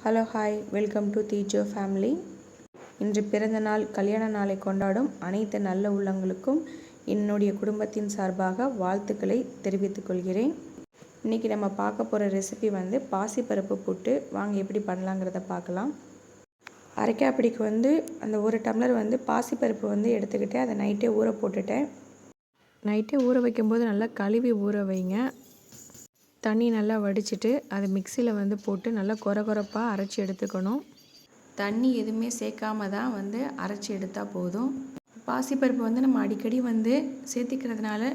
Hello hi welcome to teacher family. இன்று பிறந்த நாள் கல்யாண நாளை கொண்டாடும் அனைத்து நல்ல உள்ளங்களுக்கும் என்னுடைய குடும்பத்தின் சார்பாக வாழ்த்துக்களை தெரிவித்துக் கொள்கிறேன். இன்றைக்கி நம்ம பார்க்க போகிற ரெசிபி பாசிப்பருப்பு புட்டு. வாங்க எப்படி பண்ணலாங்கிறத பார்க்கலாம். அரைக்காப்பிடிக்கு அந்த ஒரு டம்ளர் பாசிப்பருப்பு எடுத்துக்கிட்டேன். அதை நைட்டே ஊற போட்டுட்டேன். நைட்டே ஊற வைக்கும்போது நல்லா கழுவி ஊற வைங்க. தண்ணி நல்லா வடிச்சிட்டு அதை மிக்சியில் போட்டு நல்லா கொரகொரப்பாக அரைச்சி எடுத்துக்கணும். தண்ணி எதுவுமே சேர்க்காம தான் அரைச்சி எடுத்தால் போதும். பாசிப்பருப்பு நம்ம அடிக்கடி சேர்த்திக்கிறதுனால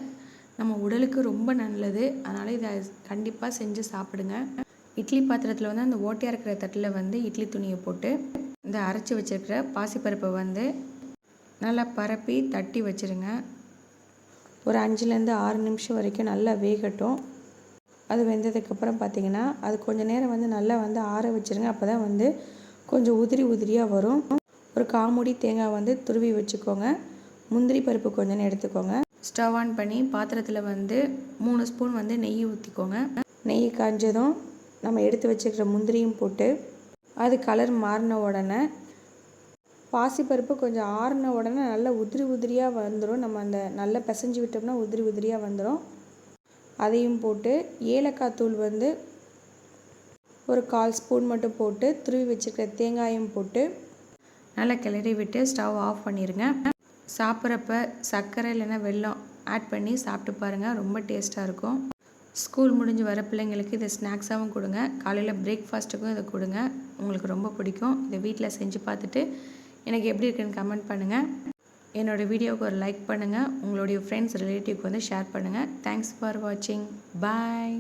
நம்ம உடலுக்கு ரொம்ப நல்லது. அதனால் இதை கண்டிப்பாக செஞ்சு சாப்பிடுங்க. இட்லி பாத்திரத்தில் அந்த ஓட்டையாக இருக்கிற தட்டில் இட்லி துணியை போட்டு இந்த அரைச்சி வச்சுருக்கிற பாசிப்பருப்பை நல்லா பரப்பி தட்டி வச்சுருங்க. ஒரு 5லேருந்து 6 நிமிஷம் வரைக்கும் நல்லா வேகட்டும். அது வெந்ததுக்கப்புறம் பார்த்திங்கன்னா அது கொஞ்சம் நேரம் நல்லா ஆற வச்சுருங்க. அப்போ தான் கொஞ்சம் உதிரியாக வரும். ஒரு காமுடி தேங்காய் துருவி வச்சுக்கோங்க. முந்திரி பருப்பு கொஞ்சம் எடுத்துக்கோங்க. ஸ்டவ் ஆன் பண்ணி பாத்திரத்தில் 3 ஸ்பூன் நெய் ஊற்றிக்கோங்க. நெய் காஞ்சதும் நம்ம எடுத்து வச்சுக்கிற முந்திரியும் போட்டு அது கலர் மாறின உடனே பாசிப்பருப்பு கொஞ்சம் ஆறின உடனே நல்லா உதிரியாக வந்துடும். நம்ம அந்த நல்லா பிசைஞ்சு விட்டோம்னா உதிரியாக வந்துடும். அதையும் போட்டு ஏலக்காய் தூள் ஒரு 1/4 ஸ்பூன் மட்டும் போட்டு துருவி வச்சுருக்கிற தேங்காயும் போட்டு நல்லா கிளறி விட்டு ஸ்டவ் ஆஃப் பண்ணிடுங்க. சாப்பிட்றப்ப சர்க்கரை இல்லைன்னா வெல்லம் ஆட் பண்ணி சாப்பிட்டு பாருங்கள். ரொம்ப டேஸ்ட்டாக இருக்கும். ஸ்கூல் முடிஞ்சு வர பிள்ளைங்களுக்கு இதை ஸ்நாக்ஸாகவும் கொடுங்க. காலையில் பிரேக்ஃபாஸ்ட்டுக்கும் இதை கொடுங்க. உங்களுக்கு ரொம்ப பிடிக்கும். இதை வீட்டில் செஞ்சு பார்த்துட்டு எனக்கு எப்படி இருக்குன்னு கமெண்ட் பண்ணுங்கள். என்னோடய வீடியோவுக்கு ஒரு லைக் பண்ணுங்கள். உங்களுடைய ஃப்ரெண்ட்ஸ் ரிலேட்டிவ்க்கு ஷேர் பண்ணுங்கள். தேங்க்ஸ் ஃபார் வாட்சிங். பாய்.